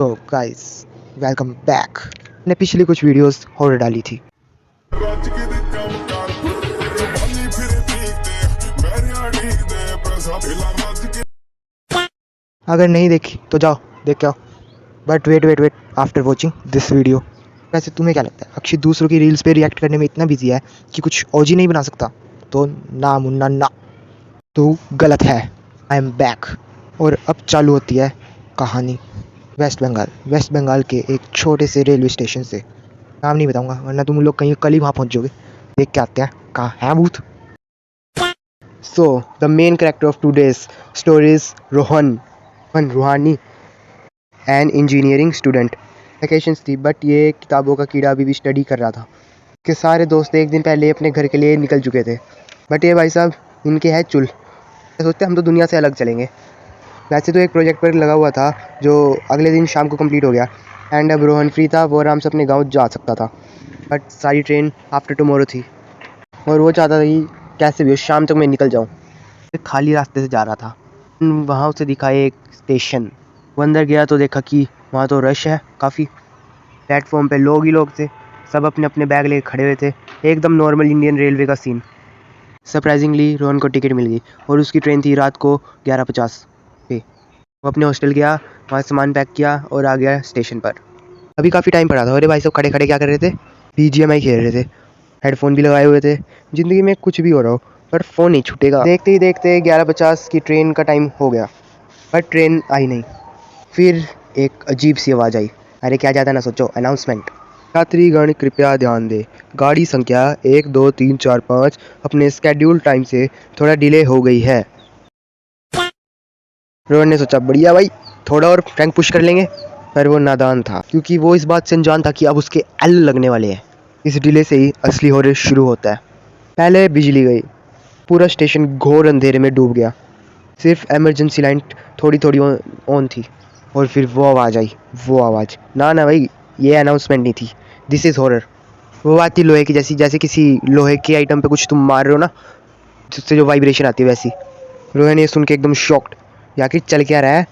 तो guys, welcome back. मैंने पिछली कुछ वीडियोस हॉरर डाली थी। अगर नहीं देखी तो जाओ देख के आओ। But wait after watching this video. वैसे तुम्हें क्या लगता है, अक्षय दूसरों की रील्स पे रिएक्ट करने में इतना बिजी है कि कुछ ओजी नहीं बना सकता? तो ना मुन्ना ना, तू गलत है। I am back. और अब चालू होती है कहानी वेस्ट बंगाल के एक छोटे से रेलवे स्टेशन से। नाम नहीं बताऊंगा वरना तुम लोग कहीं कल ही वहाँ पहुँच जाओगे। देख के आते हैं कहाँ है भूत। So the main character of today's story is रूहानी, एन इंजीनियरिंग स्टूडेंट। वैकेशंस थी बट ये किताबों का कीड़ा अभी भी स्टडी कर रहा था। के सारे दोस्त एक दिन पहले अपने घर के लिए निकल चुके थे, बट ये भाई साहब इनके है चुल। सोचते हम तो दुनिया से अलग चलेंगे। वैसे तो एक प्रोजेक्ट पर लगा हुआ था जो अगले दिन शाम को कंप्लीट हो गया। एंड अब रोहन फ्री था, वो आराम से अपने गांव जा सकता था। बट सारी ट्रेन आफ्टर टुमारो थी और वो चाहता था कि कैसे भी हो शाम तक मैं निकल जाऊँ। खाली रास्ते से जा रहा था, वहाँ उसे दिखा एक स्टेशन। वो अंदर गया तो देखा कि वहाँ तो रश है काफ़ी। प्लेटफॉर्म पे लोग ही लोग थे, सब अपने अपने बैग लेके खड़े हुए थे। एकदम नॉर्मल इंडियन रेलवे का सीन। सरप्राइजिंगली रोहन को टिकट मिल गई और उसकी ट्रेन थी रात को 11:50 पे। वो अपने हॉस्टल गया, वहाँ सामान पैक किया और आ गया स्टेशन पर। अभी काफ़ी टाइम पड़ा था। अरे भाई सब खड़े खड़े क्या कर रहे थे? BGMI खेल रहे थे, हेडफोन भी लगाए हुए थे। ज़िंदगी में कुछ भी हो रहा हो पर फ़ोन नहीं छूटेगा। देखते ही देखते 11:50 की ट्रेन का टाइम हो गया, पर ट्रेन आई नहीं। फिर एक अजीब सी आवाज़ आई। अरे क्या ज़्यादा ना सोचो, अनाउंसमेंट। यात्रीगण कृपया ध्यान दें, गाड़ी संख्या 1 2 3 4 5 अपने स्केड्यूल टाइम से थोड़ा डिले हो गई है। रोहन ने सोचा बढ़िया भाई, थोड़ा और रैंक पुश कर लेंगे। पर वो नादान था क्योंकि वो इस बात से अनजान था कि अब उसके एल लगने वाले हैं। इस डिले से ही असली हॉरर शुरू होता है। पहले बिजली गई, पूरा स्टेशन घोर अंधेरे में डूब गया। सिर्फ इमरजेंसी लाइन थोड़ी थोड़ी ऑन थी। और फिर वो आवाज़ आई, वो आवाज़। ना ना भाई, ये अनाउंसमेंट नहीं थी, दिस इज़ हॉरर। वो बात थी लोहे की जैसी, जैसे किसी लोहे के आइटम पे कुछ तुम मार रहे हो ना, जिससे जो वाइब्रेशन आती है वैसी। रोहन ये सुन के एकदम शॉक्ड। यार चल क्या रहा है?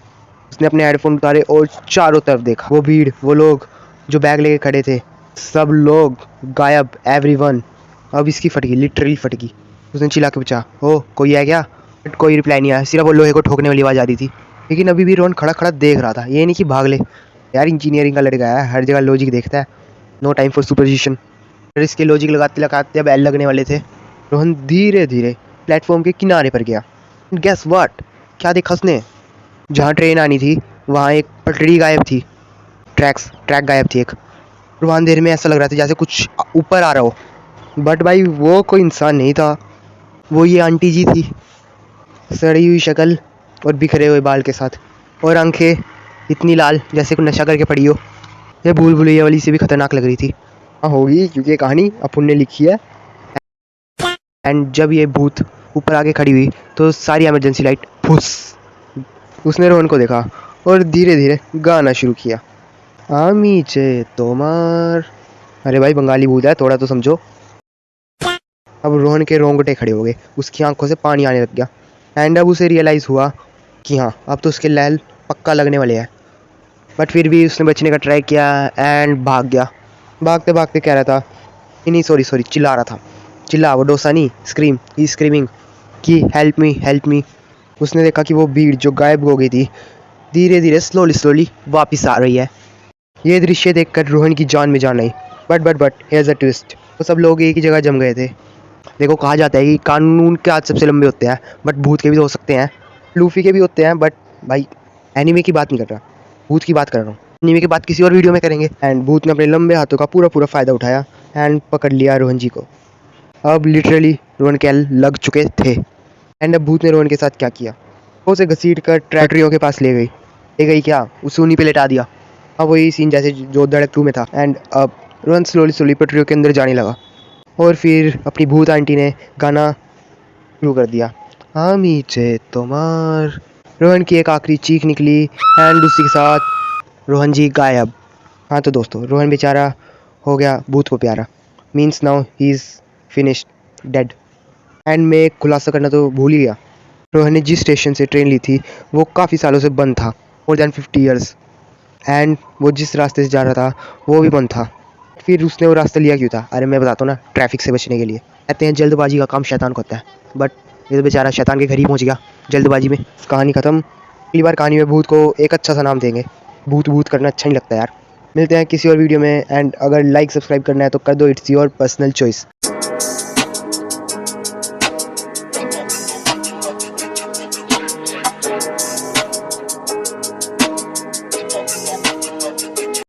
उसने अपने हेडफोन उतारे और चारों तरफ देखा। वो भीड़, वो लोग जो बैग लेके खड़े थे, सब लोग गायब, एवरीवन। अब इसकी फटगी, लिटरली फटगी। उसने चिल्ला के पूछा, ओ कोई है क्या? बट कोई रिप्लाई नहीं आया, सिर्फ वो लोहे को ठोकने वाली आवाज़ आ रही थी। लेकिन अभी भी रोहन खड़ा खड़ा देख रहा था, ये नहीं कि भाग ले। यार इंजीनियरिंग का लड़का है, हर जगह लॉजिक देखता है। No time for superstition. फिर इसके लॉजिक लगाते लगाते अब एल लगने वाले थे। रोहन धीरे धीरे प्लेटफॉर्म के किनारे पर गया। Guess what? क्या देखा उसने? जहाँ ट्रेन आनी थी वहाँ एक पटरी गायब थी। ट्रैक गायब थी एक। और वहाँ अंधेरे में ऐसा लग रहा था जैसे कुछ ऊपर आ रहा हो। बट भाई वो कोई इंसान नहीं था, वो ये आंटी जी थी। सड़ी हुई शक्ल और बिखरे हुए बाल के साथ, और आंखें इतनी लाल जैसे कोई नशा करके पड़ी हो। ये भूल भुलैया वाली से भी खतरनाक लग रही थी। हाँ होगी, क्योंकि ये कहानी अपुन ने लिखी है। एंड जब ये भूत ऊपर आके खड़ी हुई तो सारी इमरजेंसी लाइट फुस। उसने रोहन को देखा और धीरे धीरे गाना शुरू किया। आमी चे तोमार। अरे भाई बंगाली भूत है, थोड़ा तो समझो। अब रोहन के रोंगटे खड़े हो गए, उसकी आंखों से पानी आने लग गया। एंड अब उसे रियलाइज़ हुआ कि हाँ अब तो उसके लैल पक्का लगने वाले हैं। बट फिर भी उसने बचने का ट्राई किया एंड भाग गया। भागते भागते कह रहा था, नहीं सॉरी चिल्ला रहा था। चिल्ला, वो डोसा नहीं, स्क्रीम ही स्क्रीमिंग कि हेल्प मी। उसने देखा कि वो भीड़ जो गायब हो गई थी धीरे धीरे स्लोली वापस आ रही है। ये दृश्य देखकर रोहन की जान में जान आई। But here's a twist. वो सब लोग एक ही जगह जम गए थे। देखो कहा जाता है कि कानून के हाथ सबसे लंबे होते हैं, बट भूत के भी तो हो सकते हैं, लूफी के भी होते हैं। बट भाई एनीमे की बात नहीं कर रहा, भूत की बात कर रहा हूँ। एनीमे की बात किसी और वीडियो में करेंगे। एंड भूत ने अपने लंबे हाथों का पूरा फ़ायदा उठाया एंड पकड़ लिया रोहन जी को। अब लिटरली रोहन के लग चुके थे। एंड अब भूत ने रोहन के साथ क्या किया, वो उसे घसीट कर ट्रैक्टरियों के पास ले गई क्या, उसे उन्हीं पे लेटा दिया। अब वही सीन जैसे जो धड़क 2 में था। एंड अब रोहन स्लोली पटरियों के अंदर जाने लगा। और फिर अपनी भूत आंटी ने गाना शुरू कर दिया, आमी चे तोमार। रोहन की एक आखिरी चीख निकली एंड उसी के साथ रोहन जी गायब। हाँ तो दोस्तों, रोहन बेचारा हो गया भूत को प्यारा। Means now he is finished dead. And मैं एक खुलासा करना तो भूल ही गया। रोहन ने जिस स्टेशन से ट्रेन ली थी वो काफ़ी सालों से बंद था, मोर देन 50 ईयर्स। एंड वो जिस रास्ते से जा रहा था वो भी बंद था। फिर उसने वो रास्ता लिया क्यों था? अरे मैं बताता हूँ ना, ट्रैफिक से बचने के लिए। कहते हैं जल्दबाजी का काम शैतान को होता है, बट ये तो बेचारा शैतान के घर ही पहुँच गया जल्दबाजी में। कहानी ख़त्म। अगली बार कहानी में भूत को एक अच्छा सा नाम देंगे। भूत भूत करना अच्छा नहीं लगता यार। मिलते हैं किसी और वीडियो में, एंड अगर लाइक सब्सक्राइब करना है तो कर दो, इट्स योर पर्सनल चॉइस।